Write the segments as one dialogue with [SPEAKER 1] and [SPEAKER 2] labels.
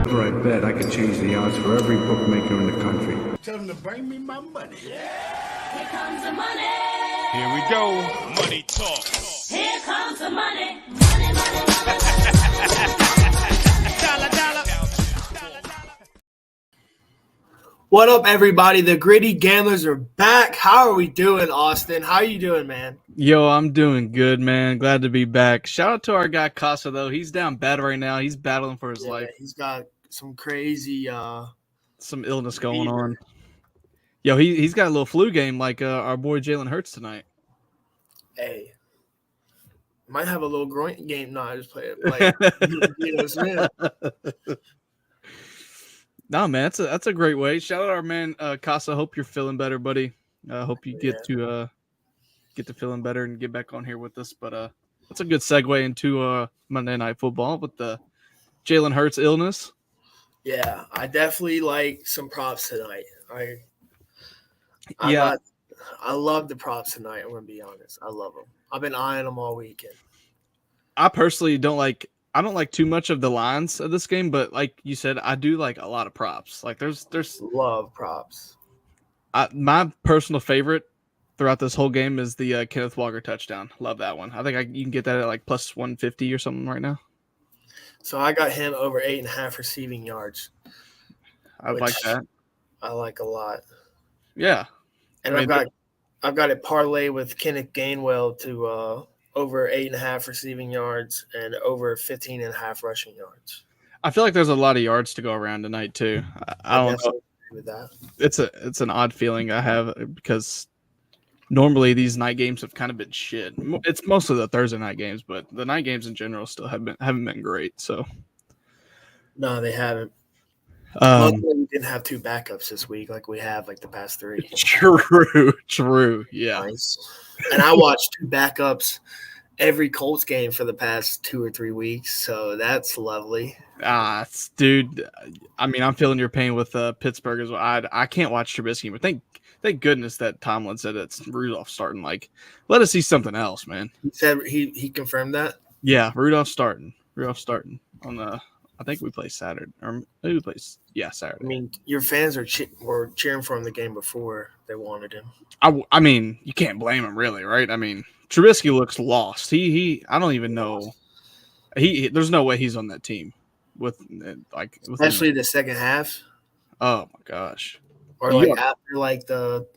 [SPEAKER 1] Whenever I bet, I could change the odds for every bookmaker in the country.
[SPEAKER 2] Tell them to bring me my money.
[SPEAKER 3] Yeah. Here comes the money.
[SPEAKER 4] Here we go. Money talk.
[SPEAKER 3] Here comes the money. Money, money, money.
[SPEAKER 4] Dollar, dollar.
[SPEAKER 5] What up, everybody? The Gritty Gamblers are back. How are we doing, Austin? How are you doing, man?
[SPEAKER 6] Yo, I'm doing good, man. Glad to be back. Shout out to our guy Casa, though. He's down bad right now. He's battling for his life.
[SPEAKER 5] He's got some crazy
[SPEAKER 6] some illness going on. Yo, he's got a little flu game like our boy Jalen Hurts tonight.
[SPEAKER 5] Hey, might have a little groin game. No, I just play it like Smith.
[SPEAKER 6] No, man, that's a great way. Shout out our man Casa. Hope you're feeling better, buddy. Hope you get to feeling better and get back on here with us. But that's a good segue into Monday Night Football with the Jalen Hurts illness.
[SPEAKER 5] Yeah, I definitely like some props tonight. I love the props tonight. I'm gonna be honest. I love them. I've been eyeing them all weekend.
[SPEAKER 6] I personally don't like too much of the lines of this game, but like you said, I do like a lot of props. Like there's
[SPEAKER 5] love props.
[SPEAKER 6] My personal favorite throughout this whole game is the Kenneth Walker touchdown. Love that one. I think you can get that at like plus 150 or something right now.
[SPEAKER 5] So I got him over 8.5 receiving yards.
[SPEAKER 6] I like that.
[SPEAKER 5] I like a lot.
[SPEAKER 6] Yeah.
[SPEAKER 5] And I've got it parlay with Kenneth Gainwell to over 8.5 receiving yards and over 15.5 rushing yards.
[SPEAKER 6] I feel like there's a lot of yards to go around tonight too. I don't know.
[SPEAKER 5] Agree with that.
[SPEAKER 6] It's an odd feeling I have because normally these night games have kind of been shit. It's mostly the Thursday night games, but the night games in general still haven't been great. So
[SPEAKER 5] no, they haven't. We didn't have two backups this week like we have like the past three.
[SPEAKER 6] True. Yeah.
[SPEAKER 5] Nice. And I watched two backups every Colts game for the past 2 or 3 weeks, so that's lovely.
[SPEAKER 6] Dude, I mean, I'm feeling your pain with Pittsburgh as well. I can't watch Trubisky, but thank goodness that Tomlin said it's Rudolph starting. Like, let us see something else, man.
[SPEAKER 5] He said he confirmed that?
[SPEAKER 6] Yeah, Rudolph starting on I think we play Saturday, or maybe we play Saturday.
[SPEAKER 5] I mean, your fans were cheering for him the game before they wanted him.
[SPEAKER 6] I mean, you can't blame him, really, right? I mean, Trubisky looks lost. I don't even know. There's no way he's on that team
[SPEAKER 5] especially the second half.
[SPEAKER 6] Oh my gosh!
[SPEAKER 5] Or after like the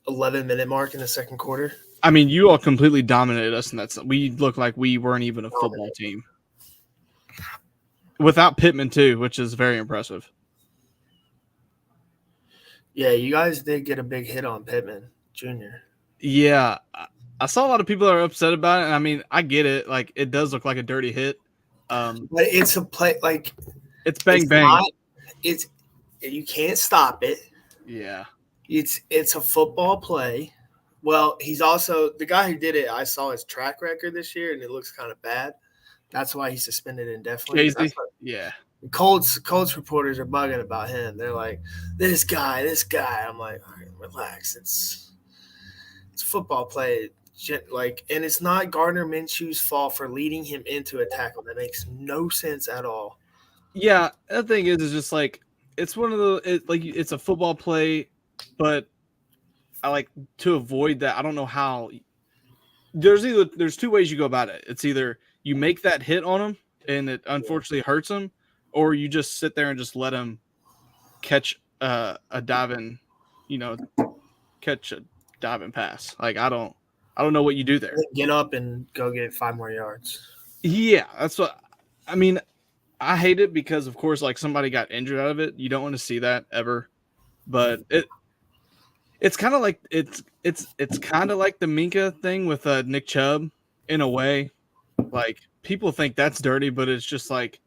[SPEAKER 5] 11-minute mark in the second quarter.
[SPEAKER 6] I mean, you all completely dominated us, and we looked like we weren't even a football team. Without Pittman too, which is very impressive.
[SPEAKER 5] Yeah, you guys did get a big hit on Pittman Jr.
[SPEAKER 6] Yeah, I saw a lot of people that are upset about it, and I mean, I get it. Like, it does look like a dirty hit.
[SPEAKER 5] But it's a play, like
[SPEAKER 6] it's bang bang.
[SPEAKER 5] You can't stop it.
[SPEAKER 6] Yeah,
[SPEAKER 5] it's a football play. Well, he's also the guy who did it. I saw his track record this year, and it looks kind of bad. That's why he's suspended indefinitely.
[SPEAKER 6] Yeah.
[SPEAKER 5] Colts reporters are bugging about him. They're like, this guy. I'm like, all right, relax. It's a football play. Like, and it's not Gardner Minshew's fault for leading him into a tackle. That makes no sense at all.
[SPEAKER 6] Yeah, the thing is just like it's one of it's a football play, but I like to avoid that. I don't know how. There's two ways you go about it. It's either you make that hit on him and it unfortunately hurts him, or you just sit there and just let him catch a diving pass. Like I don't know what you do there.
[SPEAKER 5] Get up and go get 5 more yards.
[SPEAKER 6] Yeah, that's what I mean. I hate it because of course like somebody got injured out of it. You don't want to see that ever. But it's kind of like it's kind of like the Minka thing with Nick Chubb in a way. Like people think that's dirty, but it's just like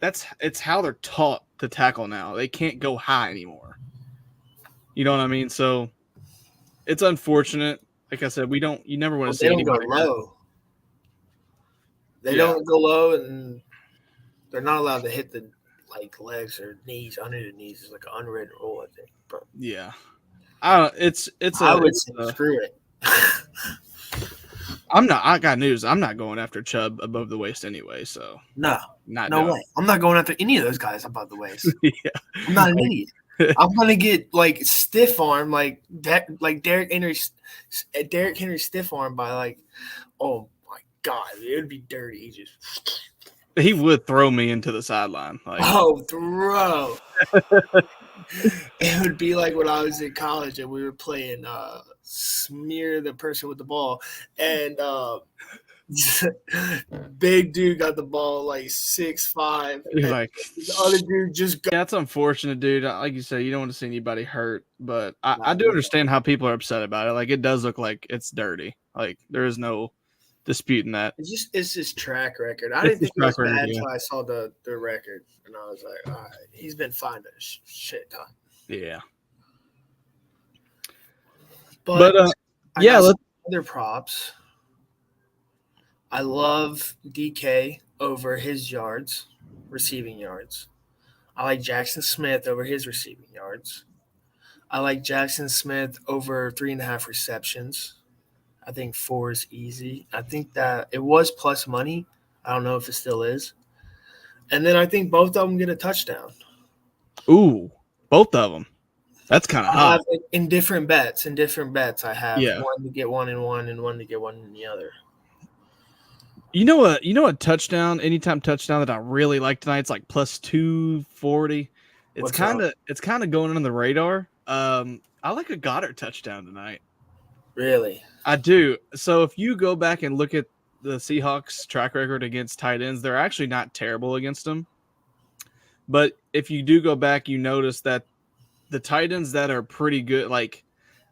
[SPEAKER 6] it's how they're taught to tackle now. They can't go high anymore. You know what I mean? So it's unfortunate. Like I said, you never want to see anybody
[SPEAKER 5] go low. They don't go low, and they're not allowed to hit the legs or knees under the knees. It's like an unwritten rule, I think. But
[SPEAKER 6] yeah, I would say screw
[SPEAKER 5] it.
[SPEAKER 6] I got news. I'm not going after Chubb above the waist anyway, so
[SPEAKER 5] No,
[SPEAKER 6] not
[SPEAKER 5] no
[SPEAKER 6] doing
[SPEAKER 5] way. I'm not going after any of those guys above the waist.
[SPEAKER 6] it. Yeah.
[SPEAKER 5] I'm not an idiot. I'm gonna get like stiff arm, like Derrick Henry stiff arm by like, oh my god, it would be dirty. He just
[SPEAKER 6] He would throw me into the sideline. Like,
[SPEAKER 5] throw. It would be like when I was in college and we were playing smear the person with the ball, and big dude got the ball like 6'5".
[SPEAKER 6] you're like,
[SPEAKER 5] The other dude just got
[SPEAKER 6] yeah, that's unfortunate, dude. Like you said, you don't want to see anybody hurt, but I do understand how people are upset about it. Like, it does look like it's dirty. Like, there is no disputing that.
[SPEAKER 5] it's just track record. I didn't
[SPEAKER 6] his
[SPEAKER 5] think it was
[SPEAKER 6] track record,
[SPEAKER 5] bad
[SPEAKER 6] yeah.
[SPEAKER 5] until I saw the record, and I was like, all right, he's been fined a shit ton.
[SPEAKER 6] Yeah.
[SPEAKER 5] But I
[SPEAKER 6] yeah,
[SPEAKER 5] got some
[SPEAKER 6] let's
[SPEAKER 5] other props. I love DK over his yards, receiving yards. I like Jackson Smith over his receiving yards. I like Jackson Smith over 3.5 receptions. I think 4 is easy. I think that it was plus money. I don't know if it still is. And then I think both of them get a touchdown.
[SPEAKER 6] ooh, both of them. That's kind of
[SPEAKER 5] I
[SPEAKER 6] hot.
[SPEAKER 5] have in different bets. I have
[SPEAKER 6] Yeah.
[SPEAKER 5] one to get one in one and one to get one in the other.
[SPEAKER 6] You know a touchdown, anytime touchdown that I really like tonight. It's like plus 240. It's
[SPEAKER 5] What's up?
[SPEAKER 6] kind of going under the radar. I like a Goddard touchdown tonight.
[SPEAKER 5] Really?
[SPEAKER 6] I do. So if you go back and look at the Seahawks track record against tight ends, they're actually not terrible against them. But if you do go back, you notice that the tight ends that are pretty good, like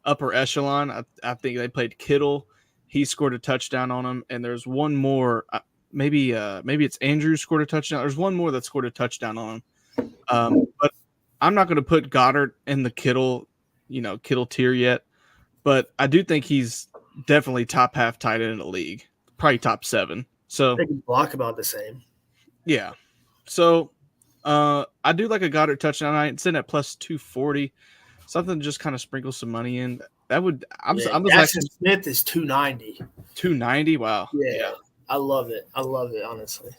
[SPEAKER 6] upper echelon, I think they played Kittle. He scored a touchdown on him, and there's one more. Maybe it's Andrew scored a touchdown. There's one more that scored a touchdown on him. But I'm not going to put Goddard in the Kittle tier yet. But I do think he's definitely top half tight end in the league, probably top 7. So
[SPEAKER 5] They can block about the same.
[SPEAKER 6] yeah. So I do like a Goddard touchdown tonight. It's in at plus 240. Something to just kind of sprinkle some money in. That would I'm just
[SPEAKER 5] Jackson
[SPEAKER 6] actually
[SPEAKER 5] Smith is 290.
[SPEAKER 6] 290. Wow.
[SPEAKER 5] Yeah, I love it. Honestly.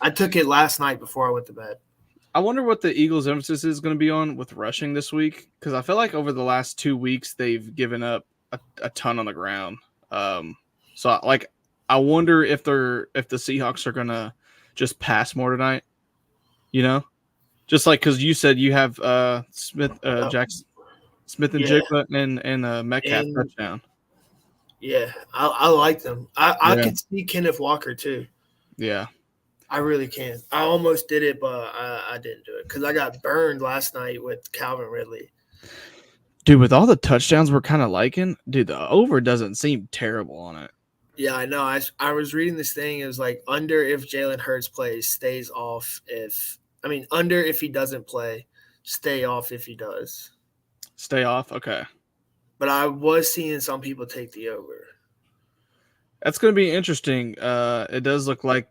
[SPEAKER 5] I took it last night before I went to bed.
[SPEAKER 6] I wonder what the Eagles' emphasis is going to be on with rushing this week, because I feel like over the last 2 weeks they've given up a ton on the ground. So I wonder if the Seahawks are going to just pass more tonight. Just like because you said you have Smith, Jackson, Smith and Jigba and Metcalf
[SPEAKER 5] And-
[SPEAKER 6] touchdown.
[SPEAKER 5] Yeah, I like them. I
[SPEAKER 6] Yeah.
[SPEAKER 5] could see Kenneth Walker too.
[SPEAKER 6] Yeah.
[SPEAKER 5] I really can. I almost did it, but I didn't do it because I got burned last night with Calvin Ridley.
[SPEAKER 6] Dude, with all the touchdowns we're kind of liking, dude, the over doesn't seem terrible on it.
[SPEAKER 5] Yeah, I know. I was reading this thing. It was like under if Jalen Hurts plays, stays off under if he doesn't play, stay off if he does.
[SPEAKER 6] Stay off. Okay.
[SPEAKER 5] But I was seeing some people take the over.
[SPEAKER 6] That's going to be interesting. It does look like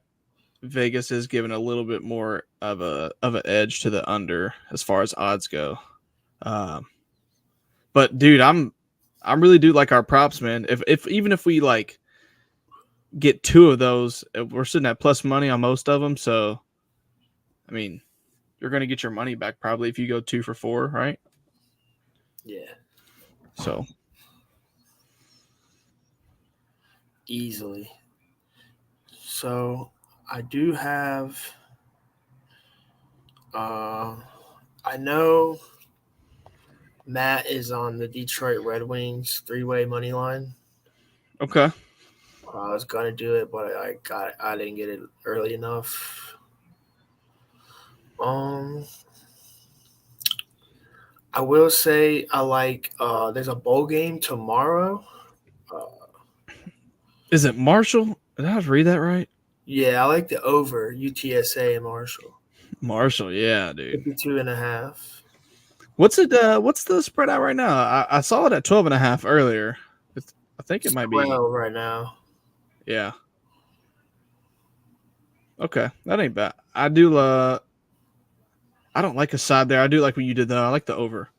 [SPEAKER 6] Vegas is giving a little bit more of an edge to the under as far as odds go. But dude, I'm really do like our props, man. If even if we like get 2 of those, we're sitting at plus money on most of them. So, I mean, you're going to get your money back probably if you go 2 for 4, right?
[SPEAKER 5] Yeah,
[SPEAKER 6] So
[SPEAKER 5] easily. So I do have. I know Matt is on the Detroit Red Wings 3-way money line.
[SPEAKER 6] okay.
[SPEAKER 5] I was gonna do it, but I didn't get it early enough. I will say I like. There's a bowl game tomorrow.
[SPEAKER 6] Is it Marshall? Did I read that right?
[SPEAKER 5] Yeah, I like the over UTSA and Marshall.
[SPEAKER 6] Marshall, yeah, dude.
[SPEAKER 5] 52.5.
[SPEAKER 6] What's it? What's the spread out right now? I saw it at 12.5 earlier. I think it might be.
[SPEAKER 5] 12 right now.
[SPEAKER 6] Yeah. Okay, that ain't bad. I do. I don't like a side there. I do like what you did though. I like the over.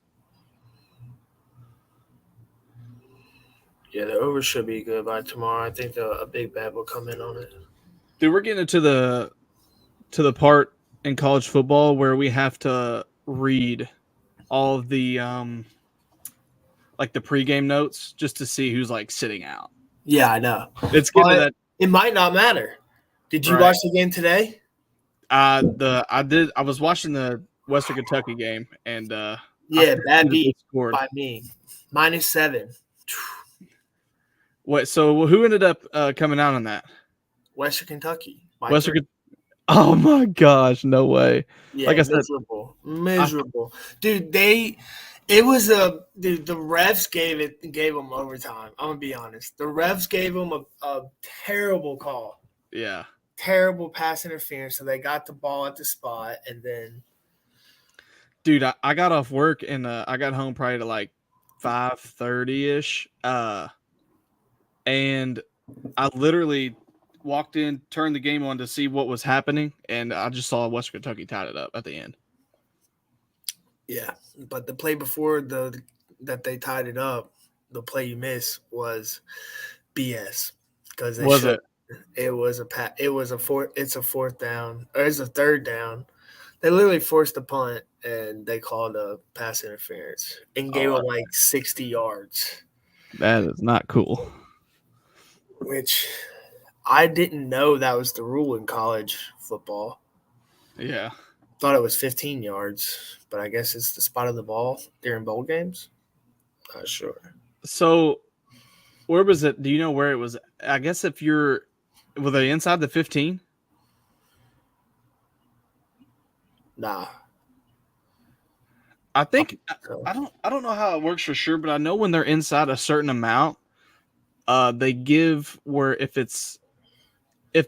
[SPEAKER 5] Yeah, the over should be good by tomorrow. I think a big bet will come in on it.
[SPEAKER 6] Dude, we're getting to the part in college football where we have to read all of the like the pregame notes just to see who's like sitting out.
[SPEAKER 5] Yeah, I know.
[SPEAKER 6] It's getting to
[SPEAKER 5] But
[SPEAKER 6] that.
[SPEAKER 5] it might not matter. Did you
[SPEAKER 6] Right.
[SPEAKER 5] watch the game today?
[SPEAKER 6] I was watching the Western Kentucky game and
[SPEAKER 5] Yeah, bad
[SPEAKER 6] they
[SPEAKER 5] beat
[SPEAKER 6] scored.
[SPEAKER 5] by me. -7.
[SPEAKER 6] What? So who ended up coming out on that?
[SPEAKER 5] Western Kentucky. by
[SPEAKER 6] Western.
[SPEAKER 5] 3.
[SPEAKER 6] Oh my gosh! No way.
[SPEAKER 5] Yeah,
[SPEAKER 6] like I said-
[SPEAKER 5] miserable. Dude, the refs gave them overtime. I'm gonna be honest. The refs gave them a terrible call.
[SPEAKER 6] Yeah.
[SPEAKER 5] Terrible pass interference. So they got the ball at the spot, and then
[SPEAKER 6] Dude, I got off work and I got home probably to like 5:30 ish. And I literally walked in, turned the game on to see what was happening, and I just saw Western Kentucky tied it up at the end.
[SPEAKER 5] yeah. But the play before that they tied it up, the play you missed was BS because it's a fourth down or it's a third down. They literally forced a punt and they called a pass interference and gave them like 60 yards,
[SPEAKER 6] That is not cool.
[SPEAKER 5] which I didn't know that was the rule in college football.
[SPEAKER 6] Yeah.
[SPEAKER 5] Thought it was 15 yards, but I guess it's the spot of the ball during bowl games. Not sure.
[SPEAKER 6] So where was it? Do you know where it was? I guess if were they inside the 15?
[SPEAKER 5] Nah.
[SPEAKER 6] I think
[SPEAKER 5] So,
[SPEAKER 6] I don't know how it works for sure, but I know when they're inside a certain amount, they give where if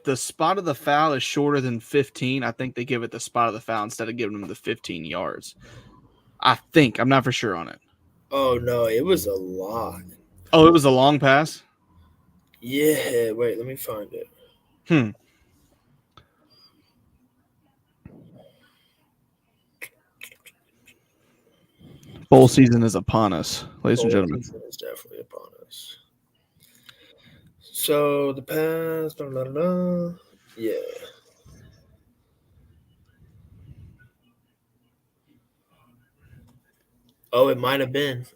[SPEAKER 6] the spot of the foul is shorter than 15, I think they give it the spot of the foul instead of giving them the 15 yards. I think. I'm not for sure on it.
[SPEAKER 5] oh no, it was a lot.
[SPEAKER 6] Oh, it was a long pass?
[SPEAKER 5] Yeah, wait, let me find it.
[SPEAKER 6] Bowl season is upon us, ladies and gentlemen.
[SPEAKER 5] It's definitely upon us. So the pass, blah, blah, blah. Yeah. Oh, it might have been.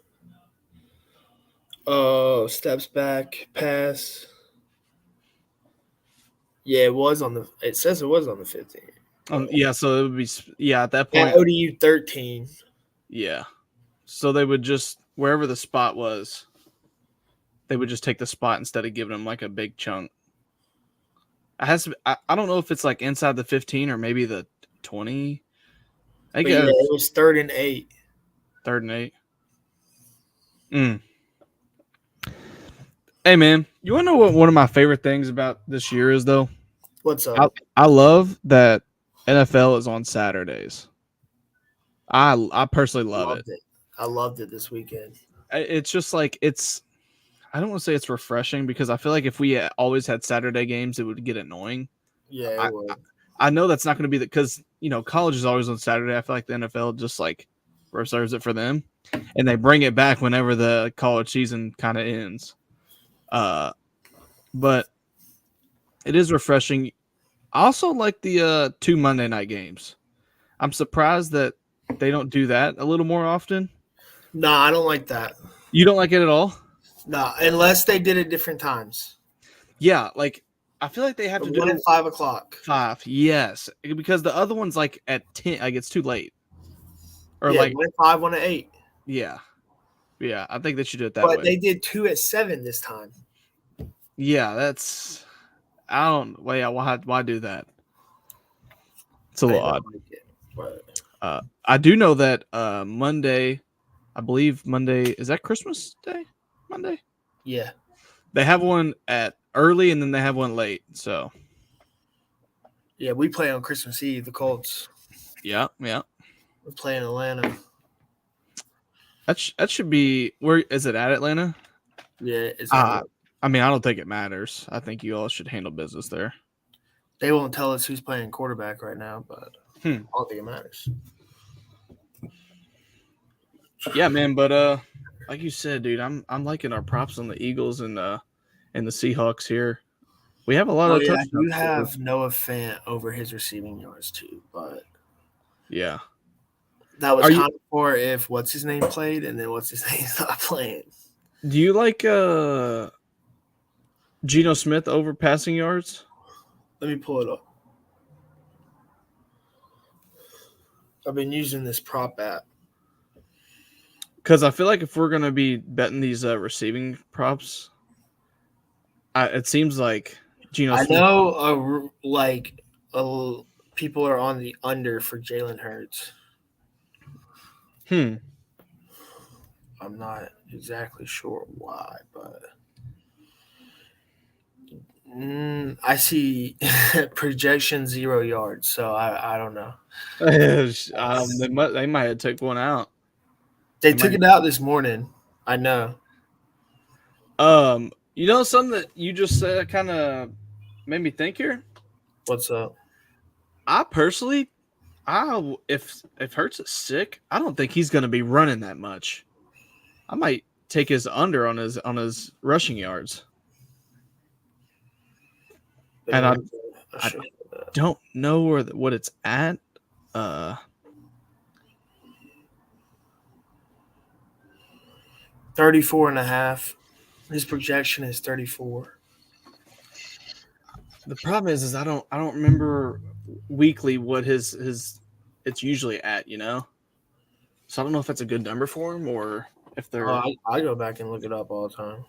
[SPEAKER 5] Oh, steps back, pass. Yeah, it says it was on the 15.
[SPEAKER 6] Yeah, so it would be at that
[SPEAKER 5] At
[SPEAKER 6] point.
[SPEAKER 5] ODU 13.
[SPEAKER 6] Yeah. So they would just wherever the spot was, they would just take the spot instead of giving them like a big chunk. It has to be, I don't know if it's like inside the 15 or maybe the 20. I
[SPEAKER 5] But
[SPEAKER 6] guess
[SPEAKER 5] yeah, it was 3rd and 8.
[SPEAKER 6] 3rd and 8. Hey man, you want to know what one of my favorite things about this year is though?
[SPEAKER 5] What's up?
[SPEAKER 6] I love that NFL is on Saturdays. I personally love it.
[SPEAKER 5] I loved it this weekend.
[SPEAKER 6] It's just like I don't want to say it's refreshing because I feel like if we always had Saturday games, it would get annoying.
[SPEAKER 5] Yeah, it was.
[SPEAKER 6] I know that's not going to be because college is always on Saturday. I feel like the NFL just like reserves it for them, and they bring it back whenever the college season kind of ends. But it is refreshing. I also like the 2 Monday night games. I'm surprised that they don't do that a little more often.
[SPEAKER 5] Nah, I don't like that.
[SPEAKER 6] You don't like it at all?
[SPEAKER 5] Nah, unless they did it different times.
[SPEAKER 6] Yeah, like I feel like they have to do
[SPEAKER 5] 1
[SPEAKER 6] it
[SPEAKER 5] and 5 o'clock.
[SPEAKER 6] 5. Yes, because the other one's like at 10. Like it's too late. Or
[SPEAKER 5] Yeah,
[SPEAKER 6] like
[SPEAKER 5] 1 and 5, 1 and 8.
[SPEAKER 6] yeah. I think they should do it that
[SPEAKER 5] But
[SPEAKER 6] way.
[SPEAKER 5] they did 2 at 7 this time.
[SPEAKER 6] Yeah, that's I don't. Wait, why do that? It's a little odd.
[SPEAKER 5] Like it, but
[SPEAKER 6] I do know that Monday, I believe Monday is that Christmas Day. Monday
[SPEAKER 5] yeah,
[SPEAKER 6] they have one at early and then they have one late. So
[SPEAKER 5] yeah, we play on Christmas Eve. The Colts.
[SPEAKER 6] yeah.
[SPEAKER 5] We play in Atlanta.
[SPEAKER 6] That should be where is it at Atlanta?
[SPEAKER 5] Yeah, it's.
[SPEAKER 6] I mean, I don't think it matters. I think you all should handle business there.
[SPEAKER 5] They won't tell us who's playing quarterback right now, but I don't think it matters.
[SPEAKER 6] Yeah, man. But like you said, dude, I'm liking our props on the Eagles and the Seahawks here. We have a lot
[SPEAKER 5] Oh
[SPEAKER 6] of
[SPEAKER 5] yeah,
[SPEAKER 6] touchdowns.
[SPEAKER 5] you have Noah Fant over his receiving yards too, but
[SPEAKER 6] Yeah.
[SPEAKER 5] that was
[SPEAKER 6] Are you-
[SPEAKER 5] kind of for if what's his name played, and then what's his name's not playing.
[SPEAKER 6] Do you like Geno Smith over passing yards?
[SPEAKER 5] Let me pull it up. I've been using this prop app.
[SPEAKER 6] Because I feel like if we're gonna be betting these receiving props, it seems like Geno
[SPEAKER 5] I
[SPEAKER 6] Smith.
[SPEAKER 5] know, people are on the under for Jalen Hurts.
[SPEAKER 6] Hmm.
[SPEAKER 5] I'm not exactly sure why, but I see projection 0 yards, so I don't know.
[SPEAKER 6] They might have took one out.
[SPEAKER 5] They took it out this morning. I know.
[SPEAKER 6] You know something that you just said kind of made me think here.
[SPEAKER 5] What's up?
[SPEAKER 6] I personally, if Hurts is sick, I don't think he's going to be running that much. I might take his under on his rushing yards. And I don't know what it's at.
[SPEAKER 5] 34.5. His projection is 34.
[SPEAKER 6] The problem is I don't remember weekly what his it's usually at, you know. So I don't know if that's a good number for him or if they're.
[SPEAKER 5] I go back and look it up all the time.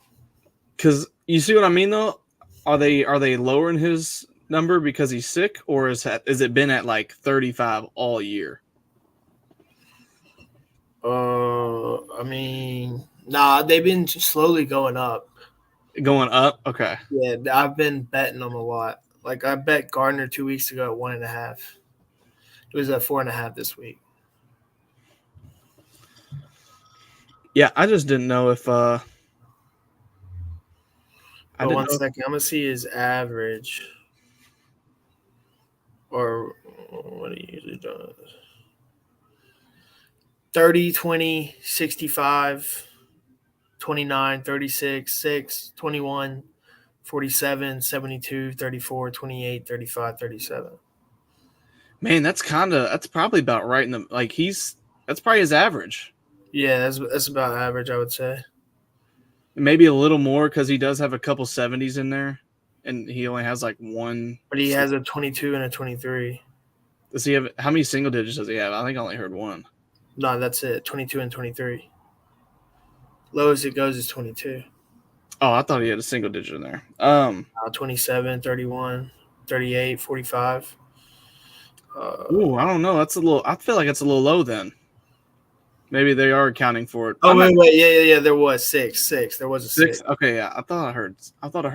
[SPEAKER 6] Because you see what I mean, though. Are they lowering his number because he's sick, or is it been at like 35 all year?
[SPEAKER 5] I mean, nah, they've been slowly going up.
[SPEAKER 6] Going up? Okay.
[SPEAKER 5] Yeah, I've been betting them a lot. Like I bet Gardner 2 weeks ago at 1.5. It was at 4.5 this week.
[SPEAKER 6] Yeah, I just didn't know if
[SPEAKER 5] One second, I'm gonna see his average. Or what he usually does. 30, 20, 65, 29, 36, 6, 21, 47, 72, 34, 28, 35, 37.
[SPEAKER 6] Man, that's probably about right in the that's probably his average.
[SPEAKER 5] Yeah, that's about average, I would say.
[SPEAKER 6] Maybe a little more because he does have a couple 70s in there, and he only has like one.
[SPEAKER 5] But he has a 22 and a 23.
[SPEAKER 6] Does he have how many single digits does he have? I think I only heard one.
[SPEAKER 5] No, that's it. 22 and 23. Lowest it goes is 22.
[SPEAKER 6] Oh, I thought he had a single digit in there.
[SPEAKER 5] 27, 31, 38, 45.
[SPEAKER 6] Ooh, I don't know. I feel like it's a little low then. Maybe they are accounting for it.
[SPEAKER 5] Oh, wait. Yeah. There was six. There was a six.
[SPEAKER 6] Okay, yeah. I thought I heard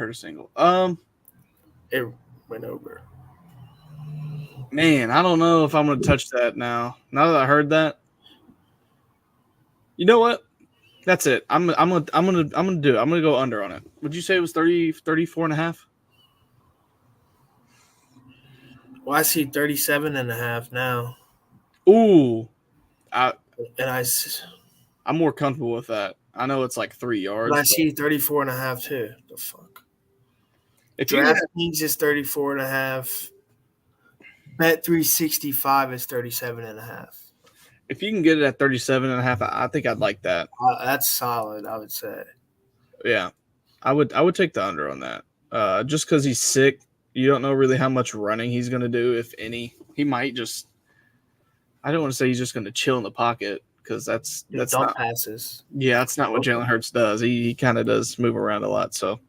[SPEAKER 6] a single.
[SPEAKER 5] It went over.
[SPEAKER 6] Man, I don't know if I'm going to touch that now. Now that I heard that. You know what? That's it. I'm gonna do it. I'm gonna go under on it. Would you say it was 34.5?
[SPEAKER 5] Well, I see 37.5 now.
[SPEAKER 6] Ooh. I'm more comfortable with that. I know it's like 3 yards.
[SPEAKER 5] But I see 34.5 too. The fuck.
[SPEAKER 6] If you
[SPEAKER 5] DraftKings is 34.5. Bet 365 is 37.5.
[SPEAKER 6] If you can get it at 37.5, I think I'd like that.
[SPEAKER 5] That's solid, I would say.
[SPEAKER 6] Yeah, I would take the under on that. Just because he's sick, you don't know really how much running he's going to do, if any. He might just. I don't want to say he's just going to chill in the pocket because that's
[SPEAKER 5] dump passes.
[SPEAKER 6] Yeah, that's not what Jalen Hurts does. He kind of does move around a lot. So,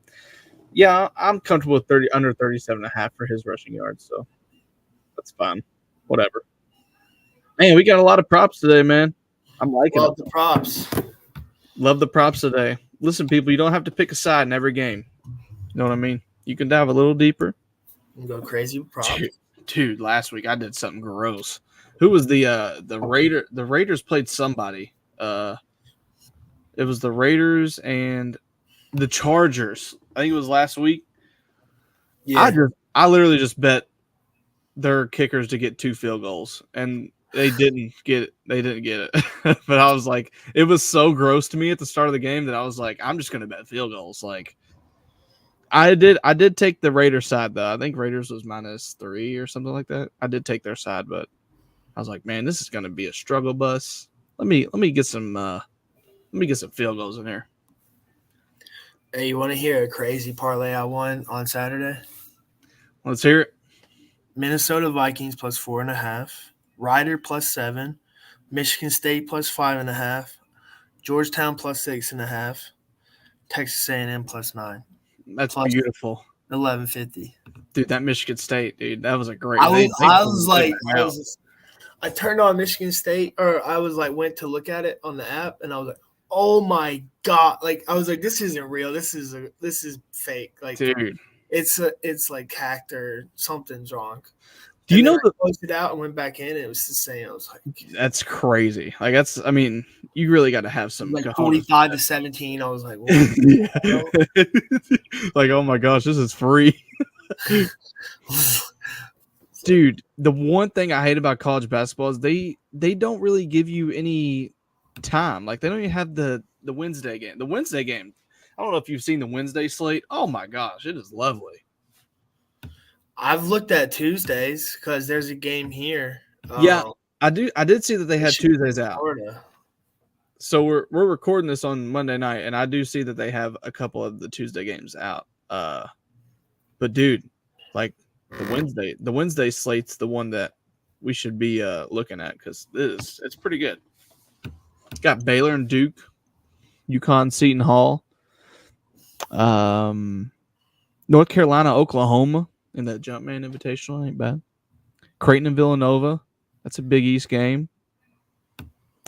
[SPEAKER 6] yeah, I'm comfortable with under 37.5 for his rushing yards. So that's fine. Whatever. Man, we got a lot of props today, man. I'm liking
[SPEAKER 5] Love the props.
[SPEAKER 6] Love the props today. Listen, people, you don't have to pick a side in every game. You know what I mean? You can dive a little deeper.
[SPEAKER 5] You go crazy with props.
[SPEAKER 6] Dude, last week I did something gross. Who was the Raider? The Raiders played somebody. It was the Raiders and the Chargers. I think it was last week.
[SPEAKER 5] Yeah.
[SPEAKER 6] I literally just bet their kickers to get 2 field goals, and They didn't get it. They didn't get it. But I was like, it was so gross to me at the start of the game that I was like, I'm just gonna bet field goals. Like I did take the Raiders side though. I think Raiders was -3 or something like that. I did take their side, but I was like, man, this is gonna be a struggle bus. Let me get some field goals in here.
[SPEAKER 5] Hey, you want to hear a crazy parlay I won on Saturday?
[SPEAKER 6] Let's hear it.
[SPEAKER 5] Minnesota Vikings +4.5, Rider +7, Michigan State +5.5, Georgetown +6.5, Texas A&M +9.
[SPEAKER 6] That's
[SPEAKER 5] Plus
[SPEAKER 6] beautiful.
[SPEAKER 5] 1150.
[SPEAKER 6] Dude, that Michigan State, dude, that was a great.
[SPEAKER 5] I turned on Michigan State, or I was like, went to look at it on the app, and I was like, oh my god! Like I was like, this isn't real. This is fake. Like,
[SPEAKER 6] dude,
[SPEAKER 5] it's like hacked or something's wrong.
[SPEAKER 6] Do you know
[SPEAKER 5] I closed it out and went back in? And it was the same. I was like,
[SPEAKER 6] that's crazy. Like I mean, you really got to have some
[SPEAKER 5] like
[SPEAKER 6] cojones.
[SPEAKER 5] 45-17. I was like,
[SPEAKER 6] Yeah. Like, oh my gosh, this is free. Dude, the one thing I hate about college basketball is they don't really give you any time. Like they don't even have the Wednesday game. The Wednesday game, I don't know if you've seen the Wednesday slate. Oh my gosh, it is lovely.
[SPEAKER 5] I've looked at Tuesdays because there's a game here.
[SPEAKER 6] Yeah, I did see that they had Tuesdays out.
[SPEAKER 5] Florida.
[SPEAKER 6] So we're recording this on Monday night, and I do see that they have a couple of the Tuesday games out. But dude, like the Wednesday slate's the one that we should be looking at because it's pretty good. Got Baylor and Duke, UConn, Seton Hall, North Carolina, Oklahoma in that Jumpman Invitational ain't bad. Creighton and Villanova, that's a Big East game.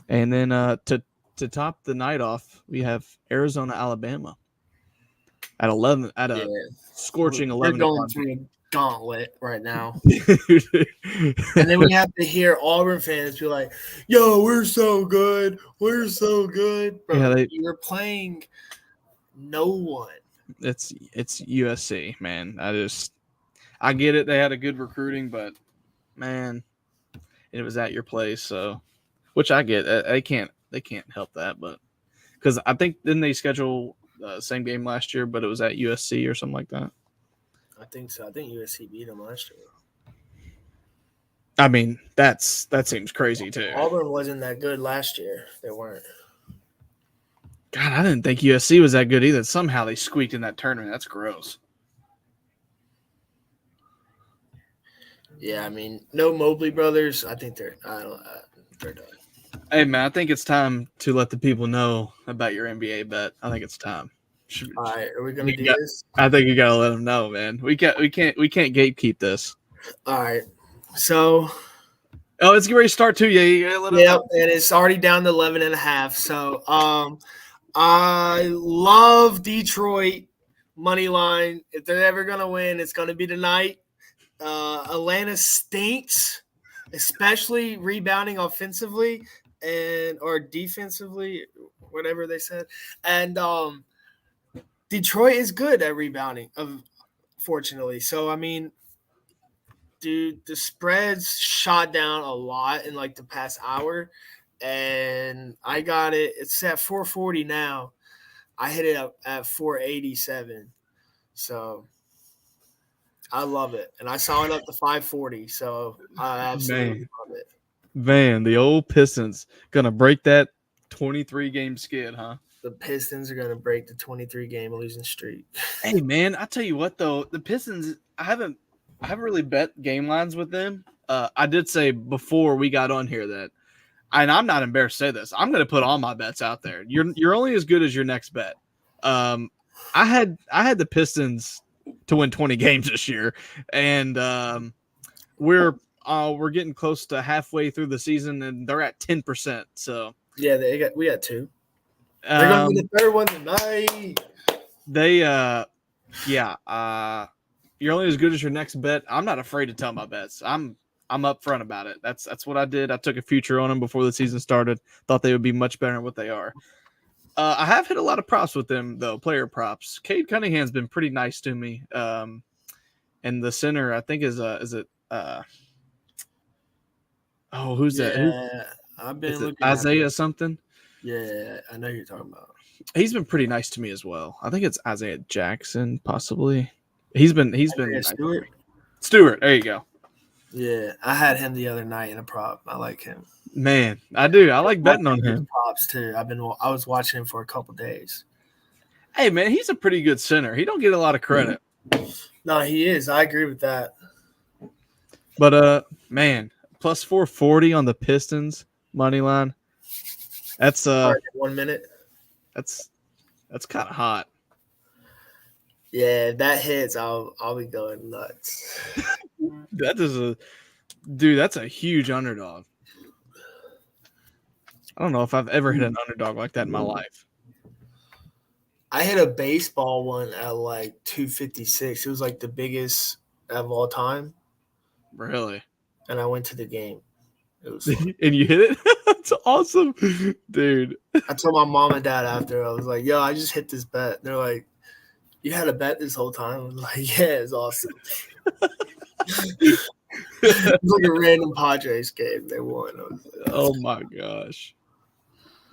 [SPEAKER 6] And then to top the night off, we have Arizona, Alabama at 11 at a scorching 11.
[SPEAKER 5] They're going through a gauntlet right now. And then we have to hear Auburn fans be like, "Yo, we're so good. We're so good." Bro,
[SPEAKER 6] Yeah,
[SPEAKER 5] you're playing no one.
[SPEAKER 6] It's USC, man. I get it. They had a good recruiting, but man, it was at your place, so which I get. They can't help that, but because I think didn't they schedule the same game last year, but it was at USC or something like that.
[SPEAKER 5] I think so. I think USC beat them last year.
[SPEAKER 6] I mean, that seems crazy too.
[SPEAKER 5] Auburn wasn't that good last year. They weren't.
[SPEAKER 6] God, I didn't think USC was that good either. Somehow they squeaked in that tournament. That's gross.
[SPEAKER 5] Yeah, I mean, no Mobley brothers. I think they're done.
[SPEAKER 6] Hey man, I think it's time to let the people know about your NBA bet. I think it's time.
[SPEAKER 5] All right, are we gonna do this?
[SPEAKER 6] I think you gotta let them know, man. We can't gatekeep this.
[SPEAKER 5] All right, so
[SPEAKER 6] it's getting ready to start too. Yeah, you gotta let them know.
[SPEAKER 5] And it's already down to 11.5. So I love Detroit money line. If they're ever gonna win, it's gonna be tonight. Atlanta stinks, especially rebounding offensively or defensively, whatever they said. And Detroit is good at rebounding, fortunately. So I mean, dude, the spreads shot down a lot in like the past hour, and I got it. It's at 440 now. I hit it up at 487. So I love it. And I saw it up to 540. So I absolutely love it.
[SPEAKER 6] Man, the old Pistons gonna break that 23-game skid, huh?
[SPEAKER 5] The Pistons are gonna break the 23-game losing streak.
[SPEAKER 6] Hey man, I tell you what though, the Pistons, I haven't really bet game lines with them. I did say before we got on here that, and I'm not embarrassed to say this, I'm gonna put all my bets out there. You're only as good as your next bet. I had the Pistons to win 20 games this year, and we're getting close to halfway through the season, and they're at 10%. So
[SPEAKER 5] yeah, we got two. They're gonna be the third one tonight.
[SPEAKER 6] You're only as good as your next bet. I'm not afraid to tell my bets. I'm upfront about it. That's what I did. I took a future on them before the season started. Thought they would be much better than what they are. I have hit a lot of props with them though, player props. Cade Cunningham's been pretty nice to me. And the center, I think, is it Oh, who's that?
[SPEAKER 5] Yeah, I've been
[SPEAKER 6] Is it
[SPEAKER 5] looking at
[SPEAKER 6] Isaiah something?
[SPEAKER 5] Yeah, I know who you're talking about.
[SPEAKER 6] He's been pretty nice to me as well. I think it's Isaiah Jackson, possibly. He's been
[SPEAKER 5] Isaiah
[SPEAKER 6] nice.
[SPEAKER 5] Stewart.
[SPEAKER 6] Stewart, there you go.
[SPEAKER 5] Yeah, I had him the other night in a prop. I like him.
[SPEAKER 6] Man, I do. I like betting on him.
[SPEAKER 5] Props too. I was watching him for a couple days.
[SPEAKER 6] Hey, man, he's a pretty good center. He don't get a lot of credit.
[SPEAKER 5] No, he is. I agree with that.
[SPEAKER 6] But man, plus 440 on the Pistons money line. That's
[SPEAKER 5] 1 minute.
[SPEAKER 6] that's kind of hot.
[SPEAKER 5] Yeah, if that hits, I'll be going nuts.
[SPEAKER 6] That's a huge underdog. I don't know if I've ever hit an underdog like that in my life.
[SPEAKER 5] I hit a baseball one at like 256. It was like the biggest of all time,
[SPEAKER 6] Really?
[SPEAKER 5] and I went to the game. It was fun.
[SPEAKER 6] And you hit it? That's awesome, dude.
[SPEAKER 5] I told my mom and dad after. I was like, "Yo, I just hit this bet." They're like, "You had a bet this whole time?" I was like, "Yeah, it's awesome." It was like a random Padres game. They won. I was like,
[SPEAKER 6] Oh my gosh.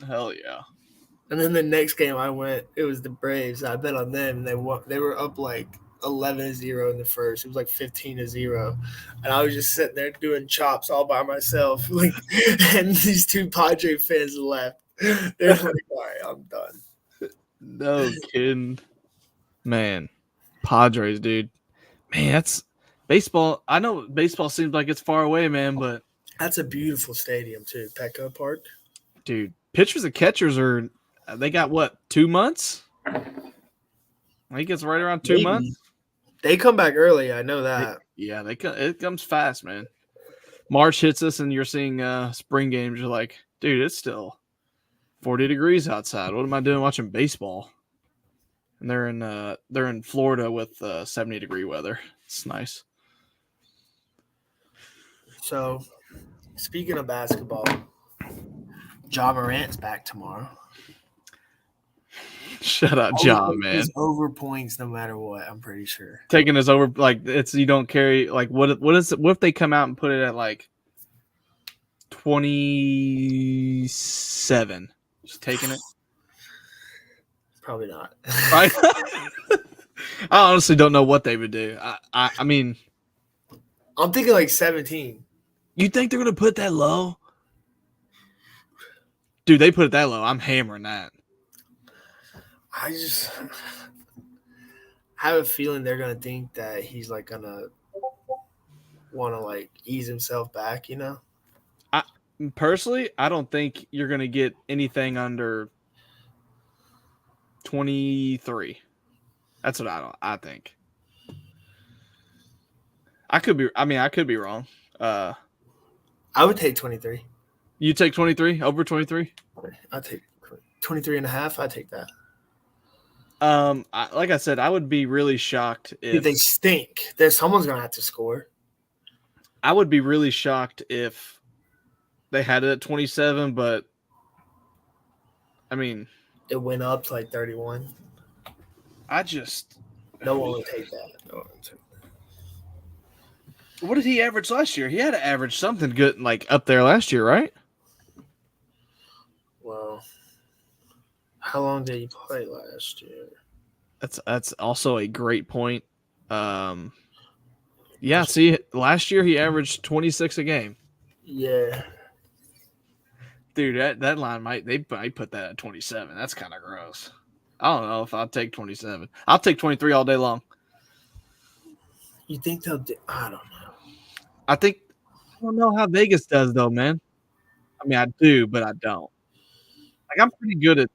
[SPEAKER 6] Hell yeah.
[SPEAKER 5] And then the next game I went, it was the Braves. I bet on them, and they won. They were up like 11-0 in the first. It was like 15-0, and I was just sitting there doing chops all by myself. Like, and these two Padre fans left. They're like, "All right, I'm done."
[SPEAKER 6] No kidding. Man. Padres, dude. Man, that's baseball. I know baseball seems like it's far away, man, but
[SPEAKER 5] That's a beautiful stadium too, Petco Park.
[SPEAKER 6] dude, pitchers and catchers they got what, 2 months? I think it's right around 2
[SPEAKER 5] Maybe.
[SPEAKER 6] months.
[SPEAKER 5] They come back early. I know that.
[SPEAKER 6] Yeah, it comes fast, man. March hits us, and you're seeing spring games. You're like, dude, it's still 40 degrees outside. What am I doing watching baseball? And they're in Florida with 70-degree weather. It's nice.
[SPEAKER 5] So, speaking of basketball, Ja Morant's back tomorrow.
[SPEAKER 6] Shut up, John, man.
[SPEAKER 5] He's over points no matter what. I'm pretty sure.
[SPEAKER 6] Taking us over, like, it's you don't carry, like, what if they come out and put it at like 27? Just taking it.
[SPEAKER 5] Probably not.
[SPEAKER 6] Right? I honestly don't know what they would do. I mean,
[SPEAKER 5] I'm thinking like 17.
[SPEAKER 6] you think they're gonna put that low? Dude, they put it that low. I'm hammering that.
[SPEAKER 5] I just have a feeling they're gonna think that he's like gonna want to like ease himself back, you know?
[SPEAKER 6] Personally, I don't think you're gonna get anything under 23. That's what I think. I could be wrong.
[SPEAKER 5] I would take 23.
[SPEAKER 6] You take 23 over 23?
[SPEAKER 5] I'd take 23 and a half. I'd take that.
[SPEAKER 6] Like I said, I would be really shocked
[SPEAKER 5] If they stink, someone's gonna have to score.
[SPEAKER 6] I would be really shocked if they had it at 27, but I mean,
[SPEAKER 5] It went up to like 31. No one would take that. No one would take that.
[SPEAKER 6] What did he average last year? He had to average something good, like up there last year, right?
[SPEAKER 5] Well, how long did he play last year?
[SPEAKER 6] That's also a great point. Yeah. See, last year he averaged 26 a game.
[SPEAKER 5] Yeah.
[SPEAKER 6] Dude, that line might put that at 27. That's kind of gross. I don't know if I'll take 27. I'll take 23 all day long.
[SPEAKER 5] You think they'll do? I don't know.
[SPEAKER 6] I don't know how Vegas does though, man. I mean, I do, but I don't. Like, I'm pretty good at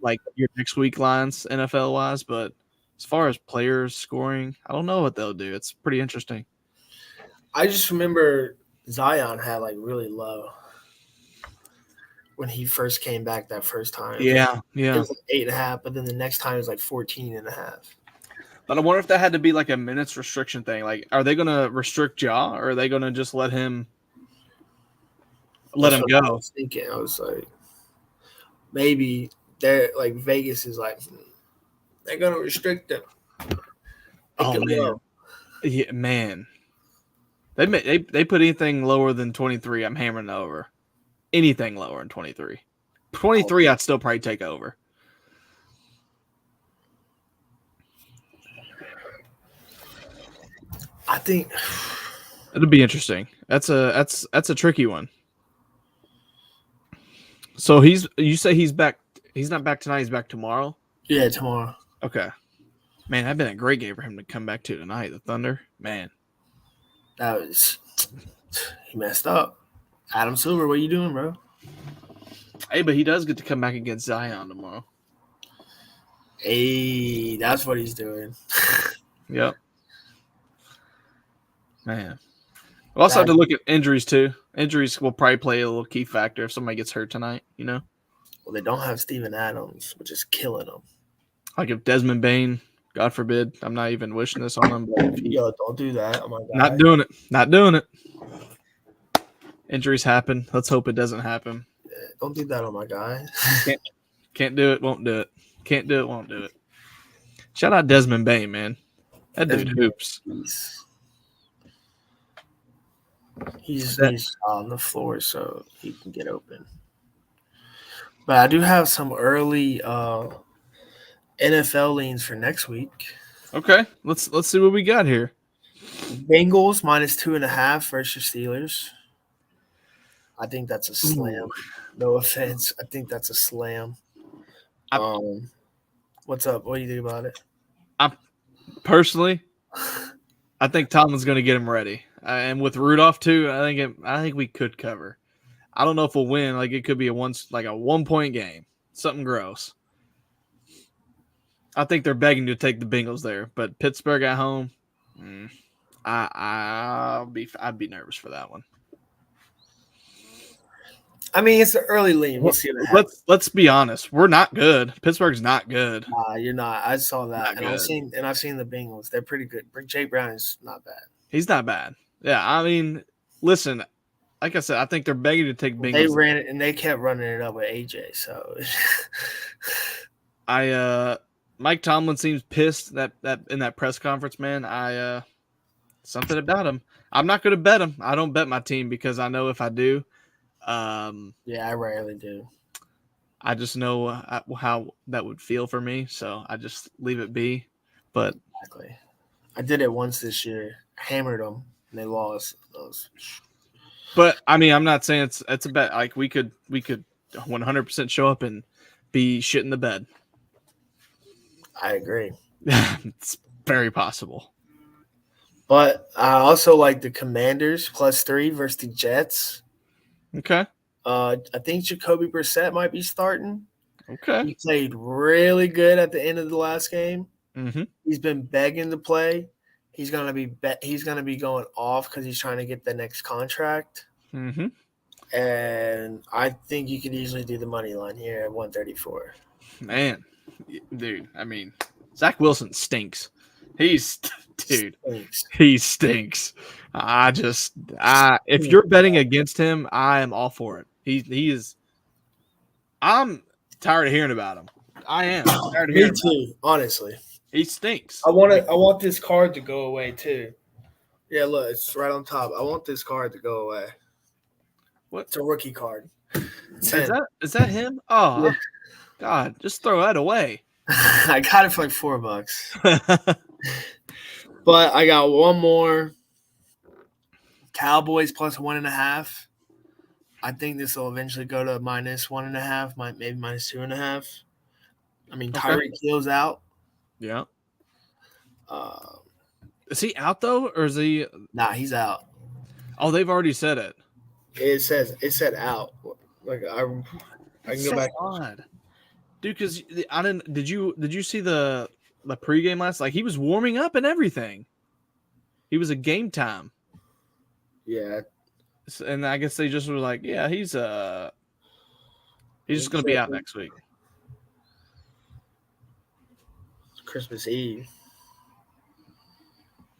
[SPEAKER 6] like your next week lines, NFL wise, but as far as players scoring, I don't know what they'll do. It's pretty interesting.
[SPEAKER 5] I just remember Zion had like really low when he first came back that first time.
[SPEAKER 6] Yeah.
[SPEAKER 5] It was like 8.5, but then the next time it was like 14.5.
[SPEAKER 6] But I wonder if that had to be like a minutes restriction thing. Like, are they going to restrict Ja, or are they going to just let him
[SPEAKER 5] That's what I
[SPEAKER 6] go?
[SPEAKER 5] was thinking. I was like, maybe they're like Vegas is like they're gonna restrict them.
[SPEAKER 6] Oh man, yeah, man. They put anything lower than 23, I'm hammering over. Anything lower than 23. 23, I'd still probably take over.
[SPEAKER 5] I think
[SPEAKER 6] It'll be interesting. That's a tricky one. So you say he's back. He's not back tonight. He's back tomorrow.
[SPEAKER 5] yeah, tomorrow.
[SPEAKER 6] Okay. Man, that'd been a great game for him to come back to tonight. The Thunder, man.
[SPEAKER 5] That was he messed up. Adam Silver, what you doing, bro?
[SPEAKER 6] Hey, but he does get to come back against Zion tomorrow.
[SPEAKER 5] Hey, that's what he's doing.
[SPEAKER 6] Yep. Man. We'll also have to look at injuries too. Injuries will probably play a little key factor if somebody gets hurt tonight, you know?
[SPEAKER 5] Well, they don't have Steven Adams, which is killing them.
[SPEAKER 6] Like if Desmond Bain, God forbid, I'm not even wishing this on him, but if he,
[SPEAKER 5] Yo, don't do that. Oh my god.
[SPEAKER 6] not doing it. Not doing it. Injuries happen. Let's hope it doesn't happen.
[SPEAKER 5] Don't do that on my guy.
[SPEAKER 6] Can't do it, won't do it. Can't do it, won't do it. Shout out Desmond Bain, man. That dude hoops.
[SPEAKER 5] He's on the floor, so he can get open. But I do have some early NFL leans for next week.
[SPEAKER 6] Okay, let's see what we got here.
[SPEAKER 5] Bengals -2.5 versus Steelers. I think that's a slam. No offense. I think that's a slam. What's up? What do you think about it?
[SPEAKER 6] Personally, I think Tomlin's going to get him ready, and with Rudolph too, I think we could cover. I don't know if we'll win. Like it could be a 1-point game, something gross. I think they're begging to take the Bengals there, but Pittsburgh at home, I'd be nervous for that one.
[SPEAKER 5] I mean, it's an early lean. We'll see what happens.
[SPEAKER 6] Let's be honest. We're not good. Pittsburgh's not good.
[SPEAKER 5] You're not. I saw that,
[SPEAKER 6] Not
[SPEAKER 5] and I've seen the Bengals. They're pretty good. Jake Brown is not bad.
[SPEAKER 6] He's not bad. Yeah, I mean, listen, like I said, I think they're begging to take Bengals.
[SPEAKER 5] They ran it, and they kept running it up with AJ. So,
[SPEAKER 6] Mike Tomlin seems pissed that in that press conference, man. Something about him. I'm not going to bet him. I don't bet my team because I know if I do.
[SPEAKER 5] yeah, I rarely do.
[SPEAKER 6] I just know how that would feel for me, so I just leave it be. But
[SPEAKER 5] Exactly. I did it once this year. Hammered them, and they lost.
[SPEAKER 6] But I mean, I'm not saying it's a bet. Like we could 100% show up and be shit in the bed.
[SPEAKER 5] I agree.
[SPEAKER 6] It's very possible.
[SPEAKER 5] But I also like the Commanders +3 versus the Jets.
[SPEAKER 6] Okay.
[SPEAKER 5] I think Jacoby Brissett might be starting.
[SPEAKER 6] Okay.
[SPEAKER 5] He played really good at the end of the last game.
[SPEAKER 6] Mm-hmm.
[SPEAKER 5] He's been begging to play. He's gonna be going off because he's trying to get the next contract.
[SPEAKER 6] Mm-hmm.
[SPEAKER 5] And I think you could easily do the money line here at 134.
[SPEAKER 6] Man, dude. I mean, Zach Wilson stinks. He stinks. If you're betting against him, I am all for it. He is. I'm tired of hearing about him. I am tired of
[SPEAKER 5] Me
[SPEAKER 6] hearing about him.
[SPEAKER 5] too, honestly.
[SPEAKER 6] He stinks.
[SPEAKER 5] I want this card to go away too. Yeah, look, it's right on top. I want this card to go away.
[SPEAKER 6] What?
[SPEAKER 5] It's a rookie card.
[SPEAKER 6] Is that him? Oh,
[SPEAKER 5] Yeah.
[SPEAKER 6] God, just throw that away.
[SPEAKER 5] I got it for like $4. But I got one more. Cowboys +1.5. I think this will eventually go to -1.5, maybe -2.5. I mean,
[SPEAKER 6] Okay.
[SPEAKER 5] Tyreek Hill's out.
[SPEAKER 6] Yeah.
[SPEAKER 5] Uh,
[SPEAKER 6] Is he out though, or is he?
[SPEAKER 5] nah, he's out.
[SPEAKER 6] Oh, they've already said it.
[SPEAKER 5] It said out. Like I can go
[SPEAKER 6] So
[SPEAKER 5] back.
[SPEAKER 6] odd, dude. Because I didn't. Did you see the pregame last? Like he was warming up and everything. He was a game time,
[SPEAKER 5] Yeah,
[SPEAKER 6] and I guess they just were like, yeah, he's just gonna be out next week.
[SPEAKER 5] Christmas Eve.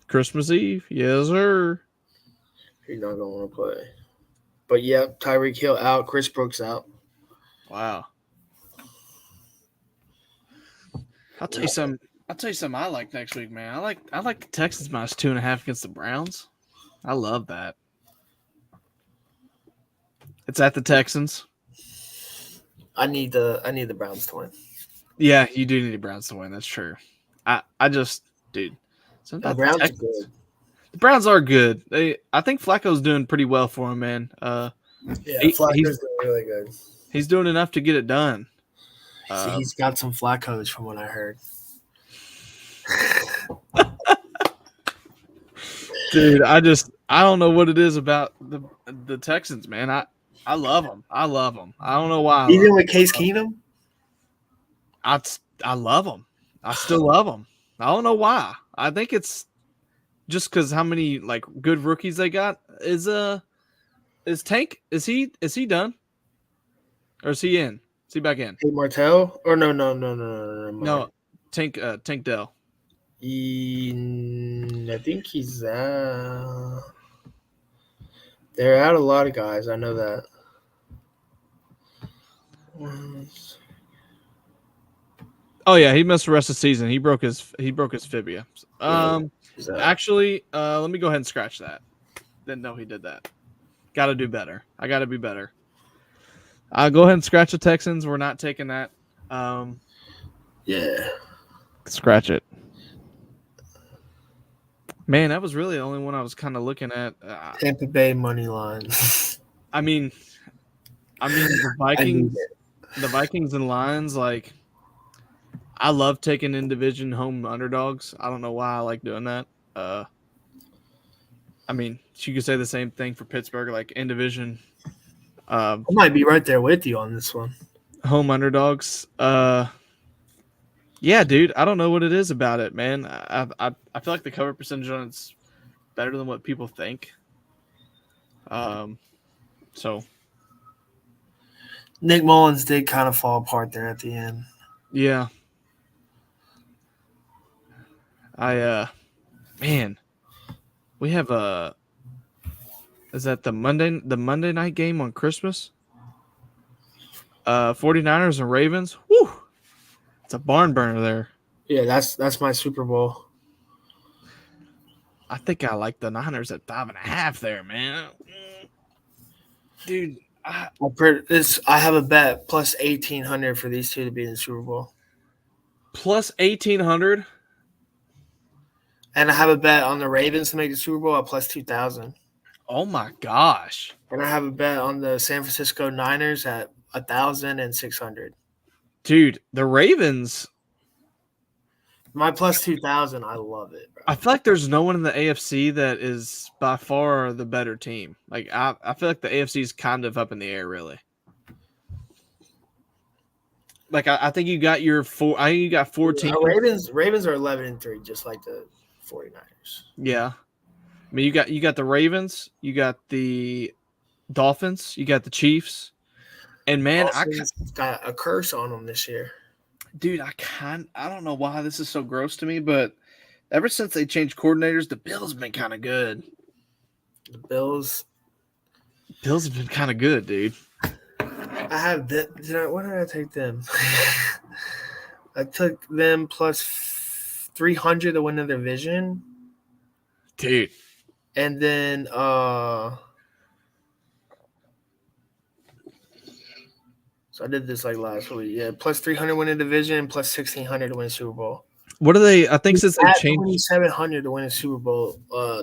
[SPEAKER 6] Christmas Eve, yes, sir.
[SPEAKER 5] You're not gonna want to play. But yeah, Tyreek Hill out. Chris Brooks out.
[SPEAKER 6] Wow. I'll tell you something I like next week, man. I like the Texans -2.5 against the Browns. I love that. It's at the Texans.
[SPEAKER 5] I need the Browns to win.
[SPEAKER 6] Yeah, you do need the Browns to win. That's true. I just, dude.
[SPEAKER 5] The Browns are good.
[SPEAKER 6] The Browns are good. I think Flacco's doing pretty well for him, man.
[SPEAKER 5] Yeah,
[SPEAKER 6] He-
[SPEAKER 5] Flacco's
[SPEAKER 6] he's-
[SPEAKER 5] doing really good.
[SPEAKER 6] He's doing enough to get it done.
[SPEAKER 5] He's got some Flaccos from what I heard.
[SPEAKER 6] Dude, I don't know what it is about the Texans, man. I love them. I love them. I don't know why.
[SPEAKER 5] Even with Case Keenum?
[SPEAKER 6] I love them. I still love them. I don't know why. I think it's just because how many like good rookies they got. Is Tank? Is he done? Or is he in? Is he back in?
[SPEAKER 5] Tate Martell? Or no.
[SPEAKER 6] No, Tank Dell.
[SPEAKER 5] I think he's they're out a lot of guys. I know that.
[SPEAKER 6] Oh yeah, he missed the rest of the season. He broke his fibia. Actually, let me go ahead and scratch that. Didn't know he did that. Got to do better. I got to be better. I'll go ahead and scratch the Texans. We're not taking that.
[SPEAKER 5] Yeah.
[SPEAKER 6] Scratch it. Man, that was really the only one I was kind of looking at.
[SPEAKER 5] Tampa Bay money line.
[SPEAKER 6] I mean, the Vikings and Lions. Like, I love taking in division home underdogs. I don't know why I like doing that. I mean, you could say the same thing for Pittsburgh, like in division.
[SPEAKER 5] I might be right there with you on this one.
[SPEAKER 6] Home underdogs. Yeah, dude. I don't know what it is about it, man. I feel like the cover percentage on it's better than what people think. So
[SPEAKER 5] Nick Mullins did kind of fall apart there at the end.
[SPEAKER 6] yeah. Man, we have is that the Monday night game on Christmas? 49ers and Ravens. Woo! It's a barn burner there.
[SPEAKER 5] Yeah, that's my Super Bowl.
[SPEAKER 6] I think I like the Niners at 5.5 there, man. Dude,
[SPEAKER 5] I have a bet plus 1,800 for these two to be in the Super Bowl.
[SPEAKER 6] plus 1,800.
[SPEAKER 5] And I have a bet on the Ravens to make the Super Bowl at plus 2,000.
[SPEAKER 6] Oh my gosh.
[SPEAKER 5] And I have a bet on the San Francisco Niners at 1,600.
[SPEAKER 6] Dude, the Ravens,
[SPEAKER 5] My plus 2,000, I love it, bro.
[SPEAKER 6] I feel like there's no one in the AFC that is by far the better team. Like I feel like the AFC is kind of up in the air, really. Like I think you got your four. I think you got 14.
[SPEAKER 5] Ravens are 11-3, just like the 49ers.
[SPEAKER 6] Yeah, I mean you got the Ravens, you got the Dolphins, you got the Chiefs, and man,
[SPEAKER 5] Dolphins got a curse on them this year.
[SPEAKER 6] Dude, I don't know why this is so gross to me, but ever since they changed coordinators, the Bills have been kind of good.
[SPEAKER 5] The Bills
[SPEAKER 6] Bills have been kind of good, dude.
[SPEAKER 5] I have what did I take them? I took them plus 300 to win the division.
[SPEAKER 6] Dude.
[SPEAKER 5] And then so I did this like last week. Yeah, plus 300 win the division, plus 1,600 to win the Super Bowl.
[SPEAKER 6] What are they? I think since they
[SPEAKER 5] At
[SPEAKER 6] changed
[SPEAKER 5] 2,700 to win a Super Bowl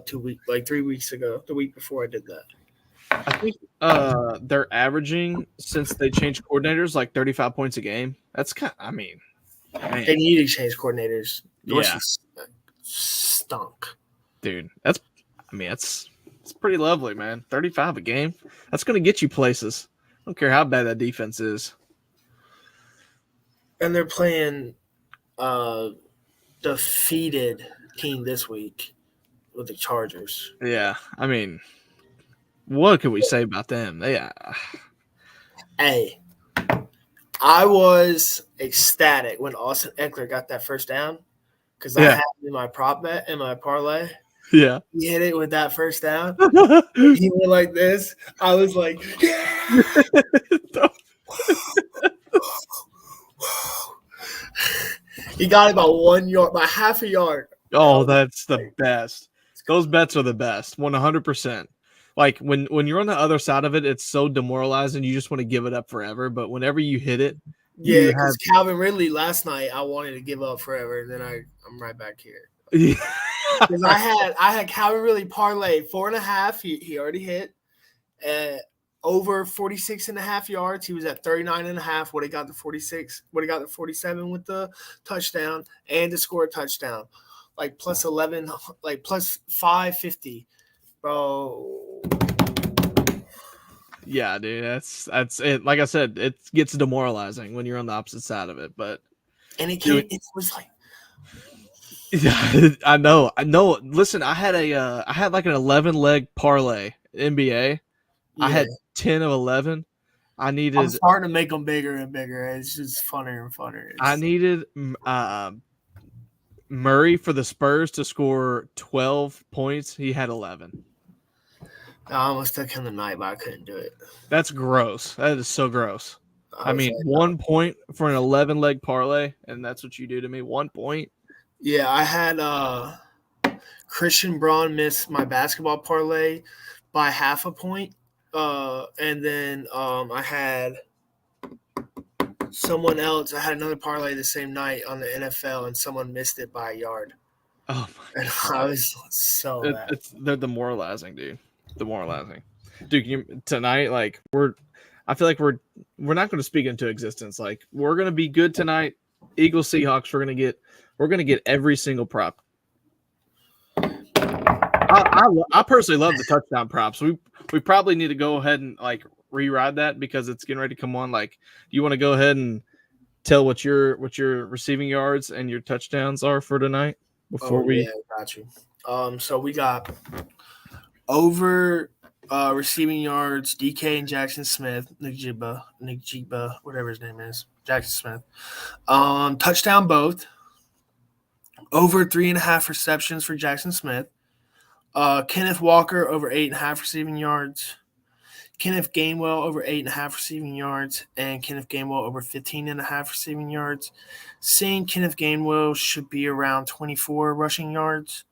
[SPEAKER 5] 3 weeks ago, the week before I did that.
[SPEAKER 6] I think they're averaging since they changed coordinators like 35 points a game. That's kind of, I mean, man.
[SPEAKER 5] They need to change coordinators.
[SPEAKER 6] Yeah.
[SPEAKER 5] Stunk.
[SPEAKER 6] Dude, it's pretty lovely, man. 35 a game. That's going to get you places. I don't care how bad that defense is.
[SPEAKER 5] And they're playing defeated team this week with the Chargers.
[SPEAKER 6] Yeah, I mean, what could we say about them?
[SPEAKER 5] Hey, I was ecstatic when Austin Eckler got that first down because I had him in my prop bet in my parlay.
[SPEAKER 6] Yeah.
[SPEAKER 5] He hit it with that first down. He went like this. I was like, yeah. He got it by 1 yard, by half a yard.
[SPEAKER 6] Oh, that's the best. Those bets are the best, 100%. Like when you're on the other side of it, it's so demoralizing. You just want to give it up forever. But whenever you hit it,
[SPEAKER 5] Yeah,
[SPEAKER 6] you
[SPEAKER 5] because Calvin Ridley last night, I wanted to give up forever, and then I'm right back here. Because I had Calvin Ridley parlay 4.5. He already hit. Over 46.5 yards. He was at 39.5. Would have got the 46. Would have got the 47 with the touchdown and to score a touchdown. Like plus 11, like plus 550, bro.
[SPEAKER 6] Yeah, dude, that's it. Like I said, it gets demoralizing when you're on the opposite side of it. But
[SPEAKER 5] It was like,
[SPEAKER 6] yeah, I know. Listen, I had like an 11-leg parlay NBA. I had 10 of 11.
[SPEAKER 5] I'm starting to make them bigger and bigger. It's just funner and funner.
[SPEAKER 6] I needed Murray for the Spurs to score 12 points. He had 11.
[SPEAKER 5] I almost took him tonight, but I couldn't do it.
[SPEAKER 6] That's gross. That is so gross. I mean,
[SPEAKER 5] like,
[SPEAKER 6] 1 point for an 11-leg parlay, and that's what you do to me. 1 point.
[SPEAKER 5] Yeah, I had Christian Braun miss my basketball parlay by 0.5 point. And then I had someone else. I had another parlay the same night on the NFL, and someone missed it by a yard.
[SPEAKER 6] Oh my!
[SPEAKER 5] And I was so bad.
[SPEAKER 6] They're demoralizing, dude. Demoralizing, dude. Tonight, like I feel like we're not going to speak into existence. Like we're going to be good tonight. Eagles, Seahawks. We're going to get every single prop. I personally love the touchdown props. We probably need to go ahead and like reride that because it's getting ready to come on. Like, do you want to go ahead and tell what your receiving yards and your touchdowns are for tonight before
[SPEAKER 5] Yeah, got you. So we got over receiving yards, DK and Jackson Smith, Nijiba, whatever his name is, Jackson Smith. Touchdown both. Over 3.5 receptions for Jackson Smith. Kenneth Walker over 8.5 receiving yards. Kenneth Gainwell over 8.5 receiving yards, and Kenneth Gainwell over 15.5 receiving yards. Seeing Kenneth Gainwell should be around 24 rushing yards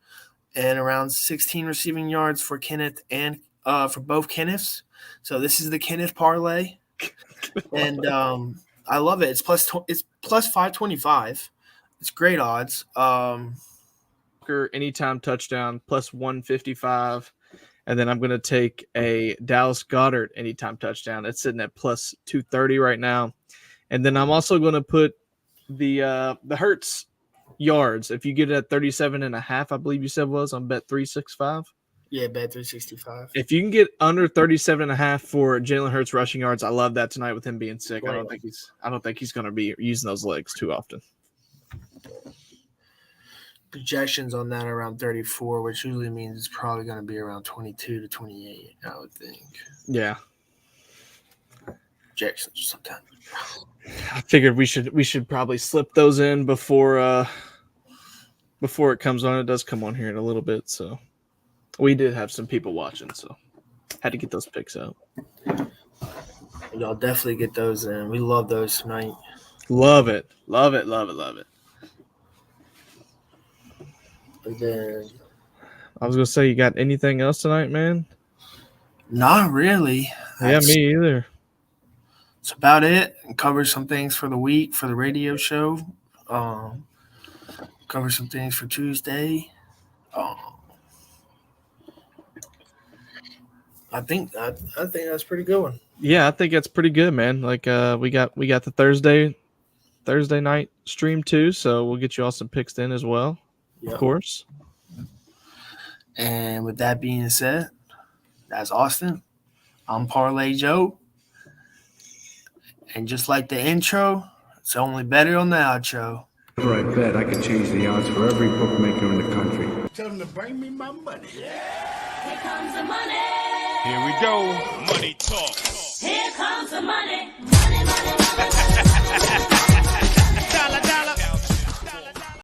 [SPEAKER 5] and around 16 receiving yards for Kenneth and for both Kenneths. So this is the Kenneth parlay, and I love it. It's plus 525. It's great odds.
[SPEAKER 6] Anytime touchdown plus 155. And then I'm going to take a Dallas Goedert anytime touchdown. It's sitting at plus 230 right now. And then I'm also going to put the Hurts yards. If you get it at 37.5, I believe you said was on Bet 365.
[SPEAKER 5] Yeah, Bet 365.
[SPEAKER 6] If you can get under 37.5 for Jalen Hurts rushing yards, I love that tonight with him being sick.
[SPEAKER 5] Right.
[SPEAKER 6] I don't think he's going to be using those legs too often.
[SPEAKER 5] Projections on that around 34, which usually means it's probably going to be around 22 to 28, I would think.
[SPEAKER 6] Yeah.
[SPEAKER 5] Projections sometimes.
[SPEAKER 6] I figured we should probably slip those in before it comes on. It does come on here in a little bit, so we did have some people watching, so had to get those picks out.
[SPEAKER 5] Y'all definitely get those in. We love those tonight.
[SPEAKER 6] Love it. Love it. Love it. Love it.
[SPEAKER 5] And then
[SPEAKER 6] I was gonna say, you got anything else tonight, man?
[SPEAKER 5] not really.
[SPEAKER 6] Yeah, me either.
[SPEAKER 5] That's about it. Cover some things for the week for the radio show. Cover some things for Tuesday. I think that's pretty good one.
[SPEAKER 6] Yeah, I think that's pretty good, man. Like we got the Thursday night stream too, so we'll get you all some picks in as well.
[SPEAKER 5] Yep.
[SPEAKER 6] Of course.
[SPEAKER 5] And with that being said, that's Austin. I'm Parlay Joe. And just like the intro, it's only better on the outro.
[SPEAKER 1] Whenever I bet, I can change the odds for every bookmaker in the country.
[SPEAKER 2] Tell them to bring me my money.
[SPEAKER 3] Here comes the money.
[SPEAKER 4] Here we go. Money talk.
[SPEAKER 3] Here comes the money.